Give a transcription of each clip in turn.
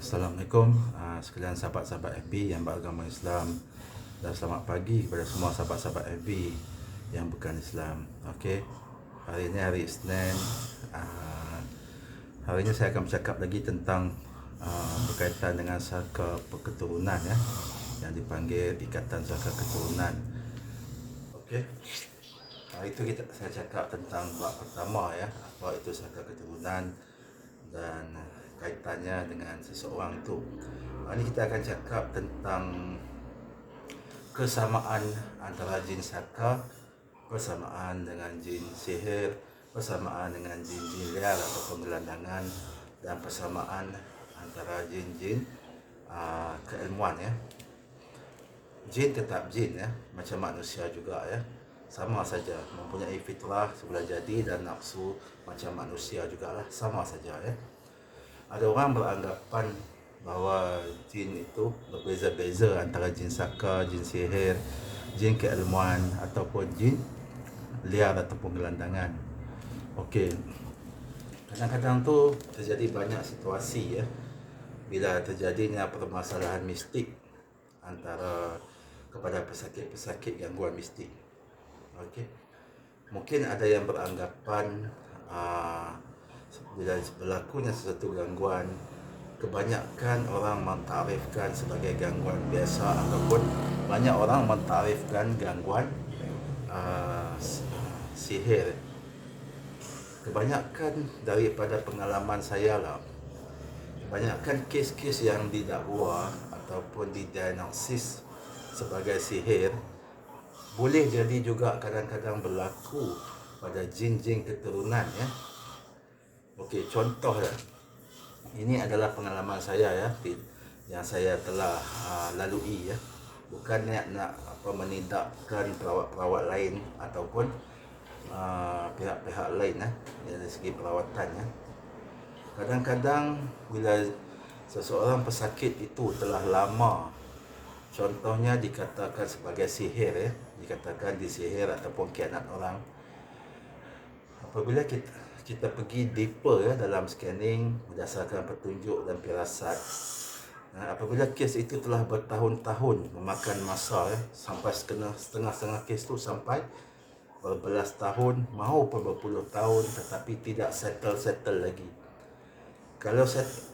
Assalamualaikum sekalian sahabat-sahabat FB yang beragama Islam, dan selamat pagi kepada semua sahabat-sahabat FB yang bukan Islam. Okey. Hari ini hari Isnin. Hari ini saya akan bercakap lagi tentang berkaitan dengan saka perketurunan ya, yang dipanggil Ikatan Saka Keturunan. Okey. Hari itu saya cakap tentang bab pertama ya, apa itu saka keturunan dan kaitannya dengan seseorang itu. Hari ini kita akan cakap tentang kesamaan antara jin saka, persamaan dengan jin sihir, persamaan dengan jin-jin liar atau penggelandangan, dan persamaan antara jin-jin keilmuan ya. Jin tetap jin ya, macam manusia juga ya. Sama saja, mempunyai fitrah semula jadi dan nafsu macam manusia jugalah, sama saja ya. Ada orang beranggapan bahawa jin itu berbeza-beza antara jin saka, jin sihir, jin keilmuan ataupun jin liar ataupun gelandangan. Okey. Kadang-kadang tu terjadi banyak situasi ya, bila terjadinya permasalahan mistik antara kepada pesakit-pesakit gangguan mistik. Okey. Mungkin ada yang beranggapan bila berlakunya sesuatu gangguan, kebanyakan orang mentarifkan sebagai gangguan biasa, ataupun banyak orang mentarifkan gangguan sihir. Kebanyakan daripada pengalaman saya lah, kebanyakan kes-kes yang didakwa ataupun didiagnosis sebagai sihir boleh jadi juga kadang-kadang berlaku pada jin-jin keturunan ya. Okey, contoh ya. Ini adalah pengalaman saya ya, yang saya telah lalui ya. Bukan nak menidakkan perawat-perawat lain ataupun pihak-pihak lain dari segi perawatan ya. Kadang-kadang bila seseorang pesakit itu telah lama, contohnya dikatakan sebagai sihir ya, dikatakan disihir ataupun khianat orang. Apabila kita pergi deeper ya dalam scanning berdasarkan petunjuk dan firasat, apabila kes itu telah bertahun-tahun memakan masa ya, sampai setengah-setengah kes itu sampai berbelas tahun maupun berpuluh tahun, tetapi tidak settle lagi.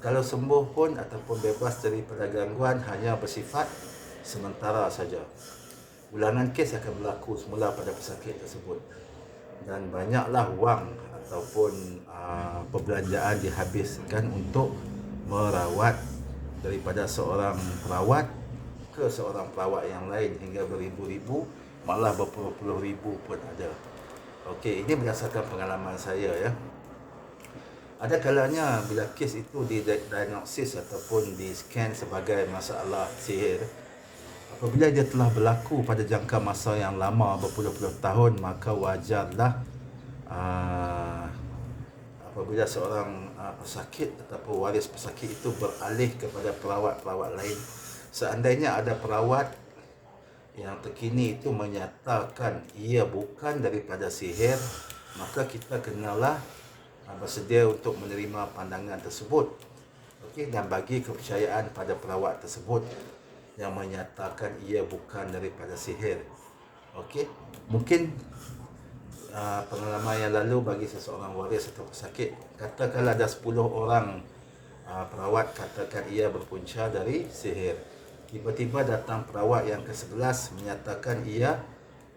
Kalau sembuh pun ataupun bebas daripada gangguan hanya bersifat sementara saja. Ulangan kes akan berlaku semula pada pesakit tersebut, dan banyaklah wang ataupun perbelanjaan dihabiskan untuk merawat, daripada seorang perawat ke seorang perawat yang lain, hingga beribu-ribu, malah berpuluh-puluh ribu pun ada. Okey, ini berdasarkan pengalaman saya ya. Ada kalanya bila kes itu didiagnosis ataupun di-scan sebagai masalah sihir, apabila dia telah berlaku pada jangka masa yang lama, berpuluh-puluh tahun, maka wajarlah apabila seorang pesakit ataupun waris pesakit itu beralih kepada perawat-perawat lain. Seandainya ada perawat yang terkini itu menyatakan ia bukan daripada sihir, maka kita kenalah bersedia untuk menerima pandangan tersebut. Okey, dan bagi kepercayaan pada perawat tersebut yang menyatakan ia bukan daripada sihir. Okey, mungkin pengalaman yang lalu bagi seseorang waris atau pesakit, katakanlah ada 10 orang perawat katakan ia berpunca dari sihir. Tiba-tiba datang perawat yang ke-11 menyatakan ia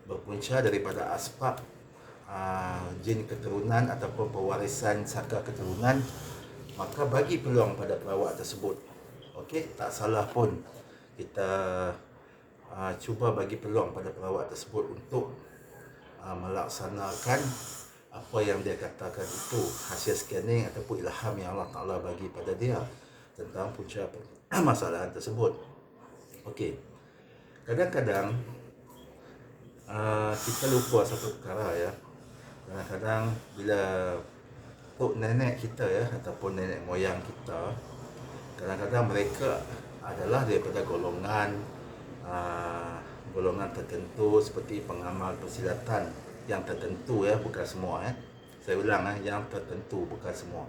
berpunca daripada asbab jin keturunan ataupun pewarisan saka keturunan, maka bagi peluang pada perawat tersebut. Okey, tak salah pun kita cuba bagi peluang pada perawat tersebut untuk melaksanakan apa yang dia katakan itu hasil scanning ataupun ilham yang Allah Ta'ala bagi pada dia tentang punca masalah tersebut. Okey, kadang-kadang kita lupa satu perkara ya. Kadang-kadang bila tok nenek kita ya, ataupun nenek moyang kita, kadang-kadang mereka adalah daripada golongan tertentu, seperti pengamal persilatan yang tertentu ya, bukan semua ya. Saya ulang yang tertentu, bukan semua.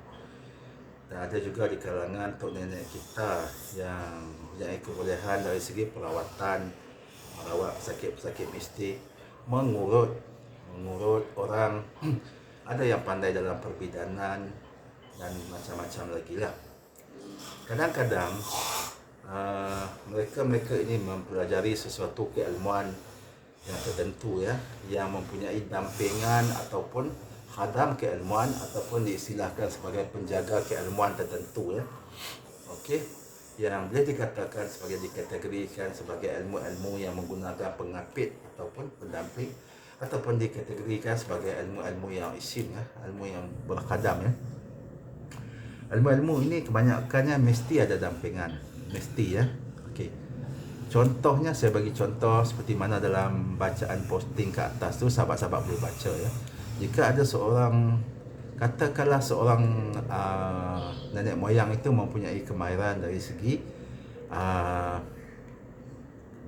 Dan ada juga di kalangan tok nenek kita yang mempunyai kebolehan dari segi perawatan, merawat pesakit-pesakit mistik, mengurut orang. Ada yang pandai dalam perbidanan dan macam-macam lagi lah. Kadang-kadang mereka ini mempelajari sesuatu keilmuan yang tertentu ya, yang mempunyai dampingan ataupun khadam keilmuan ataupun diistilahkan sebagai penjaga keilmuan tertentu ya. Okey, yang boleh dikategorikan sebagai ilmu-ilmu yang menggunakan pengapit ataupun pendamping, ataupun dikategorikan sebagai ilmu-ilmu yang isim ya, ilmu yang berkhadam ya. Ilmu-ilmu ini kebanyakannya mesti ada dampingan, mesti ya. Okey. Contohnya saya bagi contoh seperti mana dalam bacaan posting ke atas tu, sahabat-sahabat boleh baca ya. Jika ada seorang, katakanlah seorang nenek moyang itu mempunyai kemahiran dari segi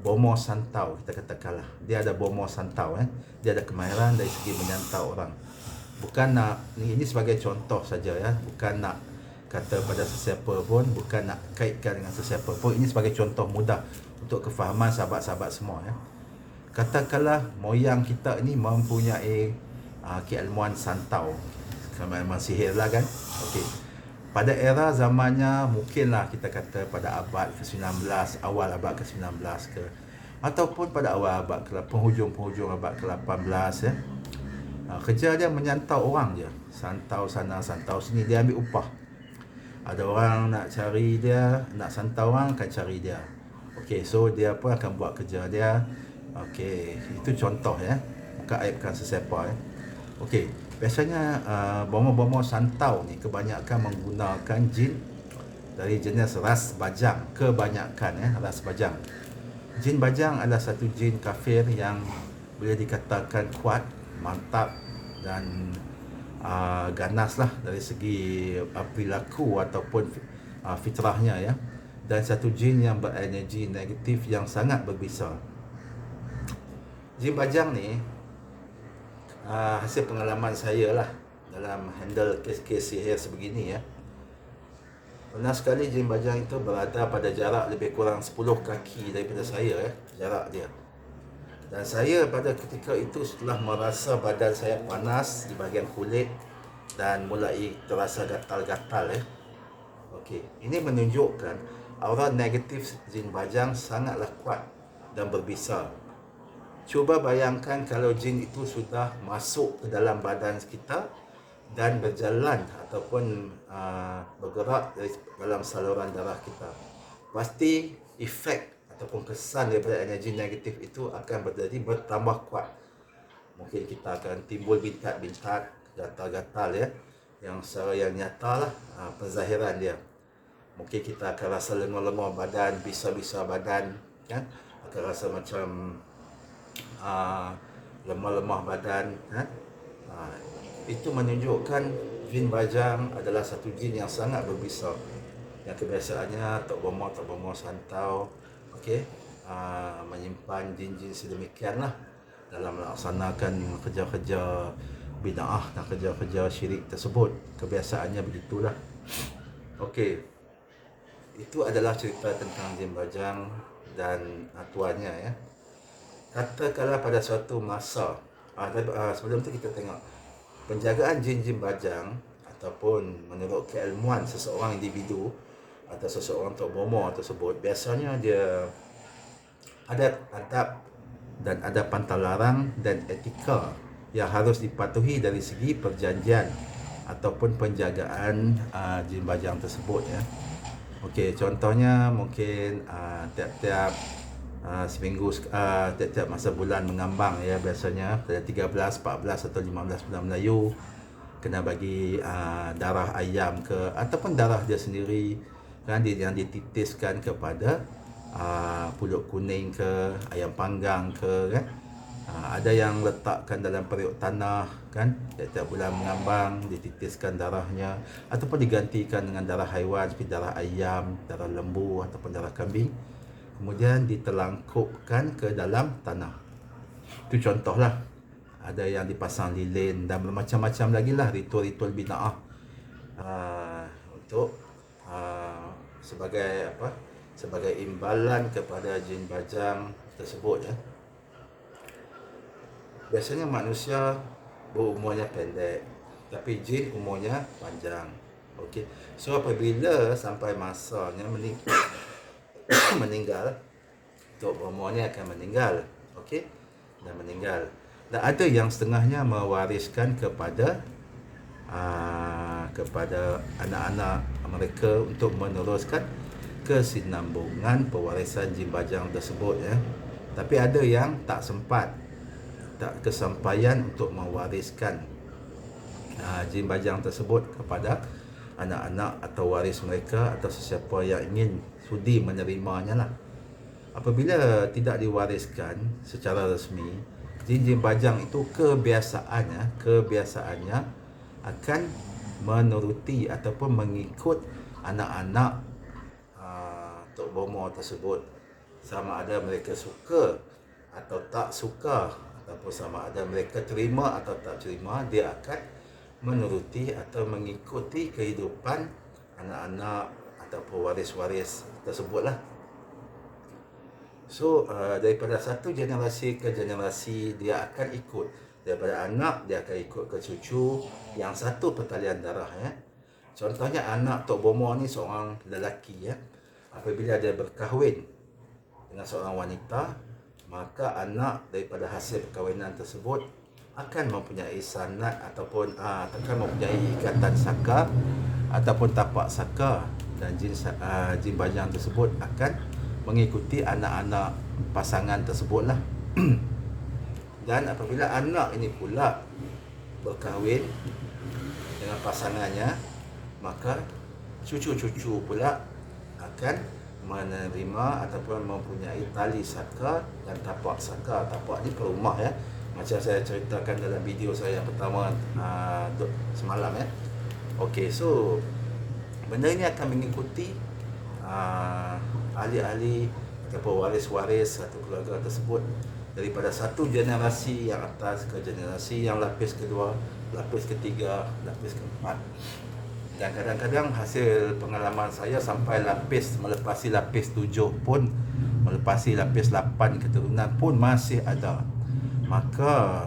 bomo santau, kita katakanlah dia ada bomo santau dia ada kemahiran dari segi menyantau orang. Bukan nak, ini sebagai contoh saja ya, bukan nak kata pada sesiapa pun, bukan nak kaitkan dengan sesiapa pun, ini sebagai contoh mudah untuk kefahaman sahabat-sahabat semua ya. Katakanlah moyang kita ini mempunyai keilmuan santau, keilmuan sihir lah kan. Okey. Pada era zamannya, mungkinlah kita kata pada abad ke-19, awal abad ke-19 ke, ataupun pada awal abad penghujung abad ke-18 ya. Kerja dia menyantau orang je, santau sana santau sini, dia ambil upah. Ada orang nak cari dia, nak santau orang akan cari dia. Okey, so dia pun akan buat kerja dia. Okey, itu contoh ya, bukan aibkan sesiapa ya. Okey, biasanya bomo-bomo santau ni kebanyakan menggunakan jin dari jenis ras bajang, kebanyakan ya, ras bajang. Jin bajang adalah satu jin kafir yang boleh dikatakan kuat, mantap dan ganas lah dari segi perilaku ataupun fitrahnya ya. Dan satu jin yang berenergi negatif yang sangat berbisa. Jin bajang ni hasil pengalaman saya lah dalam handle kes-kes sihir sebegini ya. Pernah sekali jin bajang itu berada pada jarak lebih kurang 10 kaki daripada saya ya, jarak dia. Dan saya pada ketika itu setelah merasa badan saya panas di bahagian kulit dan mulai terasa gatal-gatal ya. Okey, ini menunjukkan aura negatif jin bajang sangatlah kuat dan berbisa. Cuba bayangkan kalau jin itu sudah masuk ke dalam badan kita dan berjalan ataupun bergerak dalam saluran darah kita. Pasti efek ataupun kesan daripada energi negatif itu akan bertambah kuat. Mungkin kita akan timbul bintat-bintat, gatal-gatal ya, yang secara yang nyata lah penzahiran dia. Mungkin kita akan rasa lemah-lemah badan, bisa-bisa badan kan, akan rasa macam lemah-lemah badan kan? Itu menunjukkan jin bajang adalah satu jin yang sangat berbisa, yang kebiasaannya tok bomo santau menyimpan jin-jin sedemikianlah dalam melaksanakan kerja-kerja bid'ah dan kerja-kerja syirik tersebut. Kebiasaannya begitulah. Okey, itu adalah cerita tentang jin bajang dan tuannya ya. Katakanlah pada suatu masa, sebelum tu kita tengok penjagaan jin-jin bajang ataupun menurut keilmuan seseorang individu atau seseorang tok bomo tersebut, biasanya dia ada adab dan ada pantang larang dan etika yang harus dipatuhi dari segi perjanjian ataupun penjagaan jin bajang tersebut ya. Okey, contohnya mungkin tiap-tiap seminggu, tiap-tiap masa bulan mengambang ya, biasanya pada 13, 14 atau 15 bulan Melayu kena bagi darah ayam ke ataupun darah dia sendiri kan, yang dititiskan kepada pulut kuning ke, ayam panggang ke kan. Ada yang letakkan dalam periuk tanah kan, tiap-tiap bulan mengambang dititiskan darahnya, ataupun digantikan dengan darah haiwan seperti darah ayam, darah lembu ataupun darah kambing, kemudian ditelangkupkan ke dalam tanah. Itu contohlah. Ada yang dipasang lilin dan macam-macam lagi lah ritual-ritual bid'ah untuk sebagai apa? Sebagai imbalan kepada jin bajang tersebut ya. Biasanya manusia berumurnya pendek, tapi jin umurnya panjang. Okey. So apabila sampai masanya meninggal, tok umurnya akan meninggal. Okey. Dan meninggal. Dan ada yang setengahnya mewariskan kepada anak-anak mereka untuk meneruskan kesinambungan pewarisan jin bajang tersebut ya. Tapi ada yang tak kesampaian untuk mewariskan jin bajang tersebut kepada anak-anak atau waris mereka atau sesiapa yang ingin sudi menerimanya lah. Apabila tidak diwariskan secara resmi, jin-jin bajang itu kebiasaannya akan menuruti ataupun mengikut anak-anak Tok Bomo tersebut, sama ada mereka suka atau tak suka, ataupun sama ada mereka terima atau tak terima, dia akan menuruti atau mengikuti kehidupan anak-anak ataupun waris-waris tersebutlah. So daripada satu generasi ke generasi dia akan ikut. Daripada anak dia akan ikut ke cucu yang satu pertalian darah ya. Contohnya anak Tok Bomo ni seorang lelaki ya. Apabila dia berkahwin dengan seorang wanita, maka anak daripada hasil perkahwinan tersebut akan mempunyai sanad ataupun akan mempunyai ikatan saka ataupun tapak saka, dan jin bajang tersebut akan mengikuti anak-anak pasangan tersebutlah. Dan apabila anak ini pula berkahwin dengan pasangannya, maka cucu-cucu pula akan menerima ataupun mempunyai tali saka dan tapak saka. Tapak ni perumah ya, macam saya ceritakan dalam video saya yang pertama semalam ya. Okey, so benda ini akan mengikuti ahli-ahli ataupun waris-waris satu keluarga tersebut daripada satu generasi yang atas ke generasi yang lapis kedua, lapis ketiga, lapis keempat. Dan kadang-kadang hasil pengalaman saya sampai melepasi lapis 7 pun, melepasi lapis 8 keturunan pun masih ada. Maka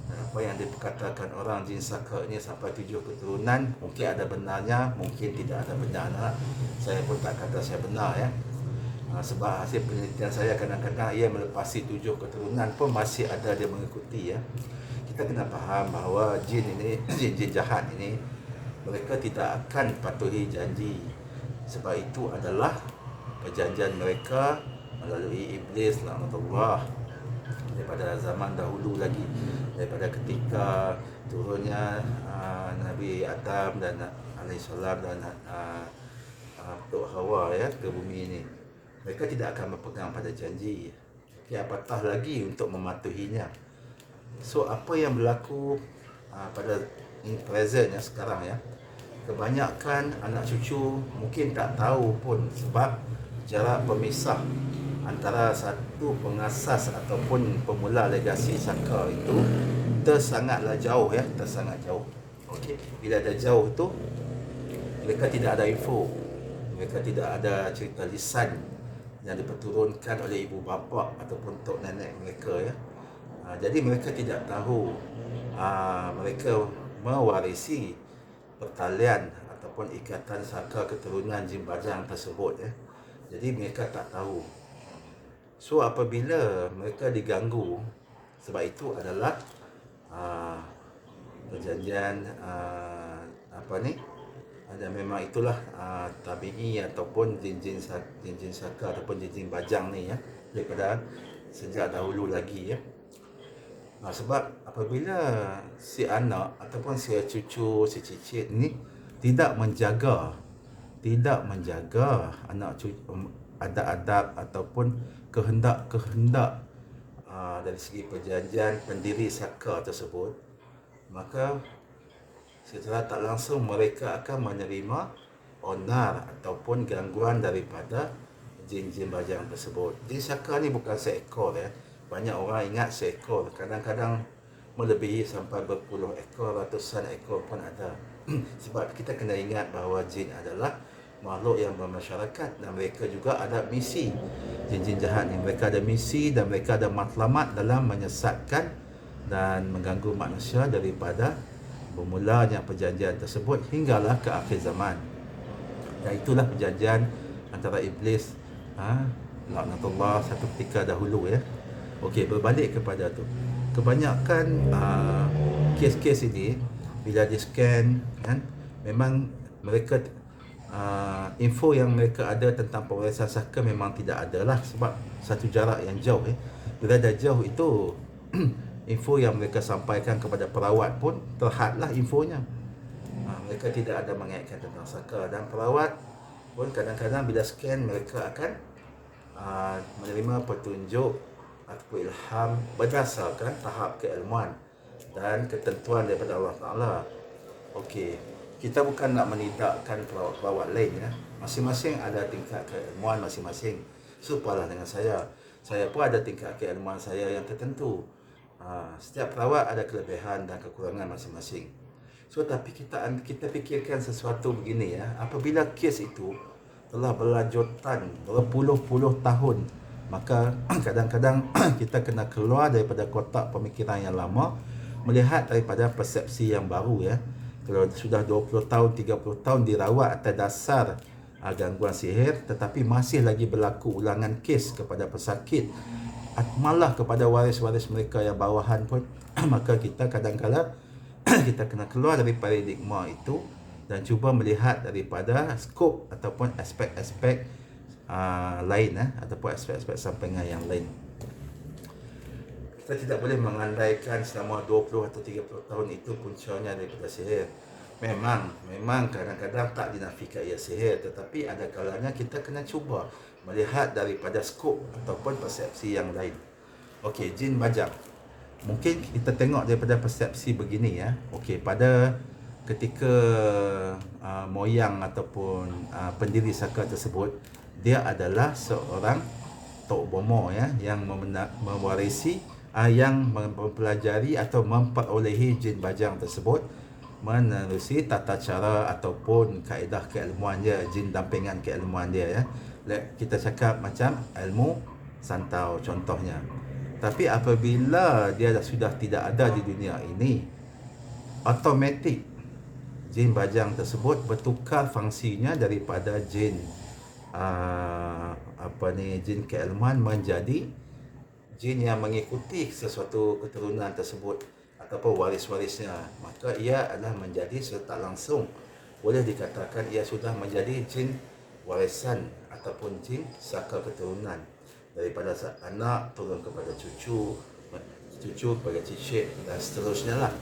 apa yang diperkatakan orang jin saka ini sampai 7 keturunan, mungkin ada benarnya, mungkin tidak ada benarnya. Saya pun tak kata saya benar ya. Sebab hasil penelitian saya kadang-kadang ia melepasi 7 keturunan pun masih ada dia mengikuti ya. Kita kena faham bahawa jin ini, jin jahat ini, mereka tidak akan patuhi janji. Sebab itu adalah perjanjian mereka melalui iblis laknatullah daripada zaman dahulu lagi, daripada ketika turunnya Nabi Adam dan alaihissalam dan Tok Hawa ya ke bumi ini. Mereka tidak akan berpegang pada janji. Apatah lagi untuk mematuhinya. So apa yang berlaku pada present ya sekarang ya, kebanyakan anak cucu mungkin tak tahu pun sebab jarak pemisah antara satu pengasas ataupun pemula legasi saka itu tersangatlah jauh ya, tersangat jauh. Okey, bila dah jauh tu mereka tidak ada info, mereka tidak ada cerita lisan yang diperturunkan oleh ibu bapa ataupun tok nenek mereka ya. Jadi mereka tidak tahu mereka mewarisi pertalian ataupun ikatan saka keturunan jin bajang tersebut ya. Jadi mereka tak tahu. So apabila mereka diganggu, sebab itu adalah perjanjian dan memang itulah tabi'i ataupun jin-jin saka ataupun jin-jin bajang ni ya, daripada sejak dahulu lagi ya. Sebab apabila si anak ataupun si cucu, si cicit ni tidak menjaga anak cucu, adab-adab ataupun kehendak dari segi perjanjian pendiri saka tersebut, maka secara tak langsung mereka akan menerima onar ataupun gangguan daripada jin-jin bajang tersebut. Jin saka ni bukan seekor ya. Banyak orang ingat seekor, kadang-kadang melebihi sampai berpuluh ekor, ratusan ekor pun ada. Sebab kita kena ingat bahawa jin adalah makhluk yang bermasyarakat dan mereka juga ada misi. Jin-jin jahat ni mereka ada misi dan mereka ada matlamat dalam menyesatkan dan mengganggu manusia daripada bermulanya perjanjian tersebut hinggalah ke akhir zaman. Dan itulah perjanjian antara iblis laknatullah satu ketika dahulu ya. Okey, berbalik kepada tu. Kebanyakan kes-kes ini bila di scan kan, memang mereka info yang mereka ada tentang pewarisan saka memang tidak ada lah, sebab satu jarak yang jauh bila dah jauh itu info yang mereka sampaikan kepada perawat pun terhadlah infonya. Mereka tidak ada mengaitkan tentang saka, dan perawat pun kadang-kadang bila scan mereka akan menerima petunjuk ataupun ilham berdasarkan tahap keilmuan dan ketentuan daripada Allah Ta'ala. Okey, kita bukan nak menidakkan perawat-perawat lain ya. Masing-masing ada tingkat keilmuan masing-masing. Serupalah dengan saya. Saya pun ada tingkat keilmuan saya yang tertentu. Setiap perawat ada kelebihan dan kekurangan masing-masing. So, tapi kita fikirkan sesuatu begini ya. Apabila kes itu telah berlanjutan berpuluh-puluh tahun, maka kadang-kadang kita kena keluar daripada kotak pemikiran yang lama, melihat daripada persepsi yang baru ya. Kalau sudah 20 tahun, 30 tahun dirawat atas dasar gangguan sihir, tetapi masih lagi berlaku ulangan kes kepada pesakit, malah kepada waris-waris mereka yang bawahan pun, maka kita kadang-kadang kita kena keluar dari paradigma itu dan cuba melihat daripada skop ataupun aspek-aspek lain ataupun aspek-aspek sampingan yang lain. Kita tidak boleh mengandaikan selama 20 atau 30 tahun itu puncanya daripada sihir. Memang kadang-kadang tak dinafikan ia sihir, tetapi ada kalanya kita kena cuba melihat daripada skop ataupun persepsi yang lain. Okey, jin bajang. Mungkin kita tengok daripada persepsi begini ya. Okey, pada ketika moyang ataupun pendiri saka tersebut, dia adalah seorang Tok Bomo ya, yang mewarisi yang mempelajari atau memperolehi jin bajang tersebut menerusi tata cara ataupun kaedah keilmuan dia, jin dampingan keilmuan dia ya. Kita cakap macam ilmu santau contohnya. Tapi apabila dia sudah tidak ada di dunia ini, automatik jin bajang tersebut bertukar fungsinya daripada jin jin keilmuan menjadi jin yang mengikuti sesuatu keturunan tersebut ataupun waris-warisnya. Maka ia adalah menjadi secara tak langsung boleh dikatakan ia sudah menjadi jin warisan ataupun jin saka keturunan, daripada anak turun kepada cucu kepada cicit dan seterusnya lah.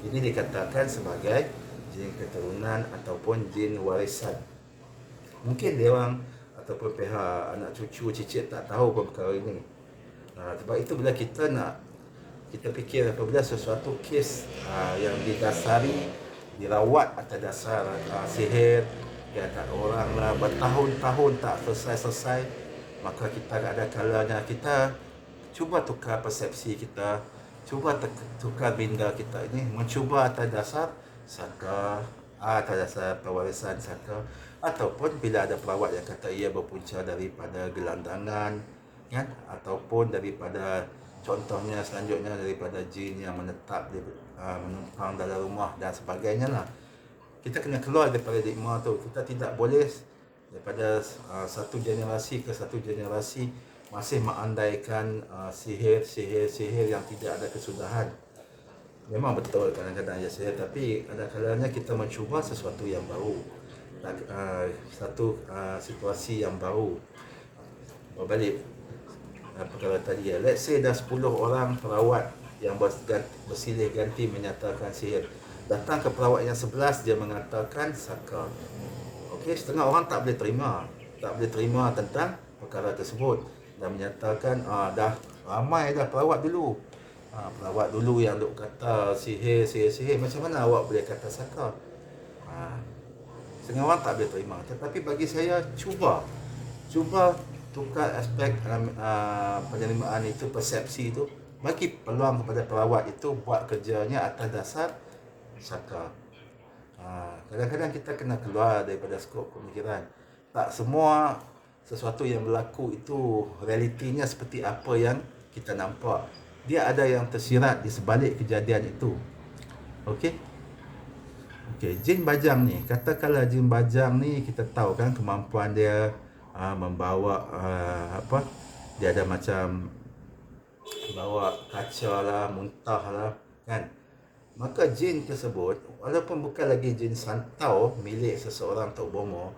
Ini dikatakan sebagai jin keturunan ataupun jin warisan. Mungkin dia orang ataupun pihak anak cucu cicit tak tahu perkara ini. Sebab itu bila kita fikir apabila sesuatu kes yang didasari dirawat atas dasar sihir, dia tak orang lah bertahun-tahun tak selesai, maka kita ada kalanya kita cuba tukar persepsi kita, cuba tukar minda kita ini, mencuba atas dasar saka, atas dasar pewarisan saka, ataupun bila ada perawat yang kata ia berpunca daripada gelandangan kan, ataupun daripada contohnya selanjutnya daripada jin yang menetap menumpang dalam rumah dan sebagainya lah. Kita kena keluar daripada paradigma tu. Kita tidak boleh daripada satu generasi ke satu generasi masih mengandaikan sihir yang tidak ada kesudahan. Memang betul kadang-kadang ya sihir, tapi ada kalanya kita mencuba sesuatu yang baru, satu situasi yang baru. Berbalik perkara tadi ya, let's say dah 10 orang perawat yang bersilih ganti menyatakan sihir, datang ke perawat yang 11 dia mengatakan saka. Okey, setengah orang tak boleh terima tentang perkara tersebut dan menyatakan dah ramai dah perawat dulu yang duk kata sihir, macam mana awak boleh kata saka? Setengah orang tak boleh terima. Tetapi bagi saya, cuba tukar aspek penerimaan itu, persepsi itu, bagi peluang kepada perawat itu buat kerjanya atas dasar saka. Kadang-kadang kita kena keluar daripada skop pemikiran. Tak semua sesuatu yang berlaku itu realitinya seperti apa yang kita nampak. Dia ada yang tersirat di sebalik kejadian itu. Okey. Okey, jin bajang ni, katakanlah jin bajang ni kita tahu kan kemampuan dia membawa dia ada macam bawa kaca lah, muntah lah kan. Maka jin tersebut walaupun bukan lagi jin santau milik seseorang Tok Bomo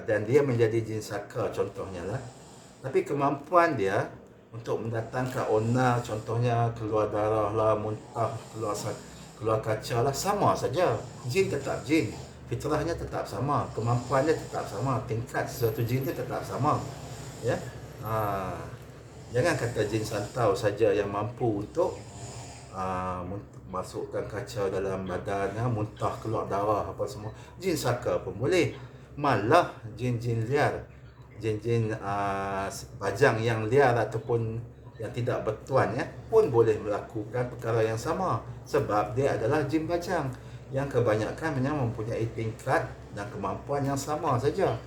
dan dia menjadi jin saka contohnya lah, tapi kemampuan dia untuk mendatangkan onar, contohnya keluar darah lah, muntah, keluar kaca lah, sama saja. Jin tetap jin, fitrahnya tetap sama, kemampuannya tetap sama, tingkat sesuatu jin dia tetap sama. Ya, jangan kata jin santau saja yang mampu untuk masukkan kaca dalam badan, muntah, keluar darah apa semua. Jin saka pun boleh. Malah jin-jin liar, jin-jin bajang yang liar ataupun yang tidak bertuan pun boleh melakukan perkara yang sama, sebab dia adalah jin bajang yang kebanyakan memang mempunyai tingkat dan kemampuan yang sama saja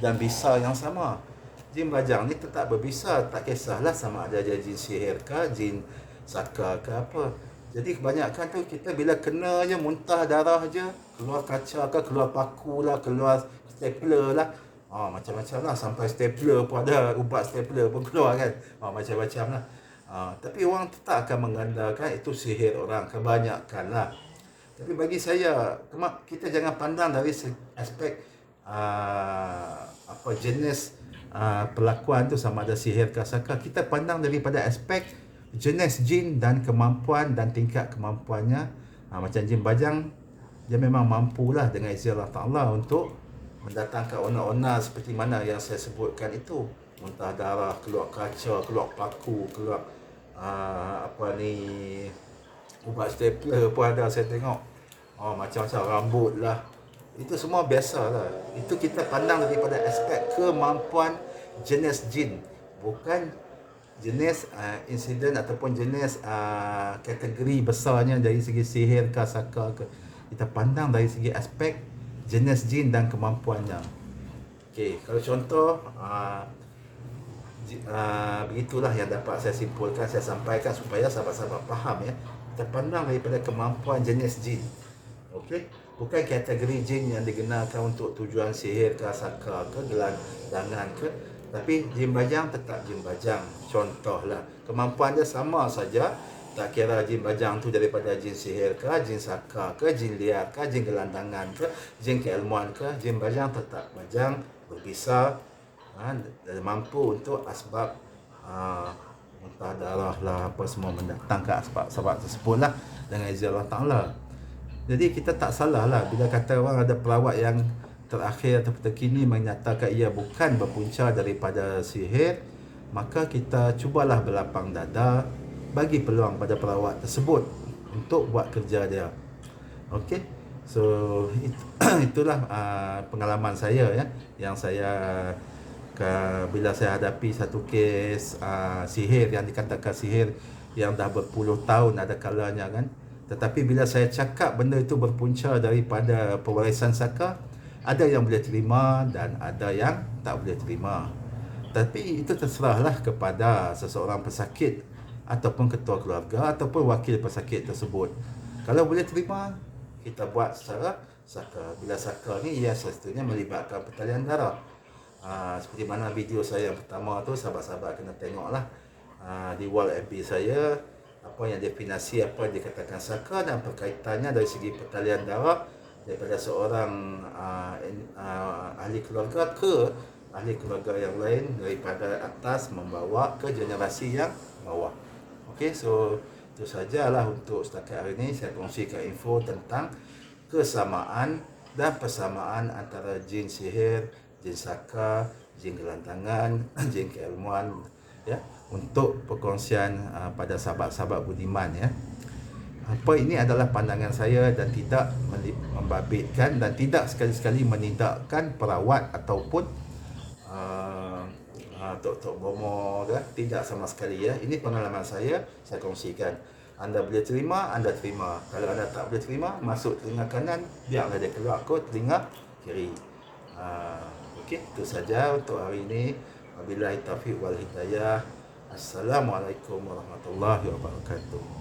dan bisa yang sama. Jin bajang ni tetap berbisa, tak kisahlah sama ada dia jin sihir ke, jin saka ke apa. Jadi kebanyakan tu kita bila kena je muntah darah je, keluar kaca ke, keluar paku lah, keluar stapler lah, macam-macam lah, sampai stapler pun ada, ubat stapler pun keluar kan, macam-macam lah. Tapi orang tetap akan mengandalkan itu sihir orang, kebanyakan lah. Tapi bagi saya, kita jangan pandang dari aspek jenis perlakuan tu sama ada sihir ke saka. Kita pandang daripada aspek jenis jin dan kemampuan dan tingkat kemampuannya. Macam jin bajang, dia memang mampulah dengan izin Allah Ta'ala untuk mendatangkan onar-onar seperti mana yang saya sebutkan itu. Muntah darah, keluar kaca, keluar paku, keluar ubat stapler pun ada saya tengok. Macam-macam rambut lah. Itu semua biasa lah. Itu kita pandang daripada aspek kemampuan jenis jin, bukan jenis insiden ataupun jenis kategori besarnya dari segi sihir ke saka ke. Kita pandang dari segi aspek jenis jin dan kemampuannya. Okey, kalau contoh begitulah yang dapat saya simpulkan, saya sampaikan supaya sahabat-sahabat faham ya. Kita pandang daripada kemampuan jenis jin. Okey, bukan kategori jin yang digunakan untuk tujuan sihir ke saka ke, gelandangan ke. Tapi jin bajang tetap jin bajang. Contohlah, kemampuan dia sama saja. Tak kira jin bajang tu daripada jin sihir ke, jin saka ke, jin liar ke, jin gelandangan ke, jin keilmuan ke, jin bajang tetap bajang, berbisa dan mampu untuk asbab muntah darah lah, apa semua mendatangkan asbab tersebut lah dengan izin Allah Ta'ala. Jadi kita tak salah lah bila kata orang ada pelawat yang terakhir atau terkini menyatakan ia bukan berpunca daripada sihir, maka kita cubalah berlapang dada, bagi peluang pada pelawat tersebut untuk buat kerja dia. Okey, so itulah pengalaman saya ya, yang saya bila saya hadapi satu kes sihir yang dikatakan sihir yang dah berpuluh tahun ada kalanya kan. Tetapi bila saya cakap benda itu berpunca daripada pewarisan saka, ada yang boleh terima dan ada yang tak boleh terima. Tapi itu terserahlah kepada seseorang pesakit ataupun ketua keluarga ataupun wakil pesakit tersebut. Kalau boleh terima, kita buat secara saka. Bila saka ni sesungguhnya melibatkan pertalian darah. Seperti mana video saya yang pertama tu, sahabat-sahabat kena tengoklah di wall FB saya, apa yang definisi apa yang dikatakan saka dan perkaitannya dari segi pertalian darah daripada seorang ahli keluarga ke ahli keluarga yang lain, daripada atas membawa ke generasi yang bawah. Okey, so itu sajalah untuk setakat hari ini. Saya kongsikan info tentang kesamaan dan persamaan antara jin sihir, jin saka, jin gelandangan, jin keilmuan ya, untuk perkongsian pada sahabat-sahabat budiman ya. Apa ini adalah pandangan saya dan tidak membabitkan dan tidak sekali-sekali menindakkan perawat ataupun Tok Bomo, tidak sama sekali ya. Ini pengalaman saya kongsikan. Anda boleh terima, anda terima. Kalau anda tak boleh terima, masuk telinga kanan, biarlah dia keluar ke telinga kiri. Okey, itu saja untuk hari ini. Wabillahi taufiq wal hidayah. Assalamualaikum warahmatullahi wabarakatuh.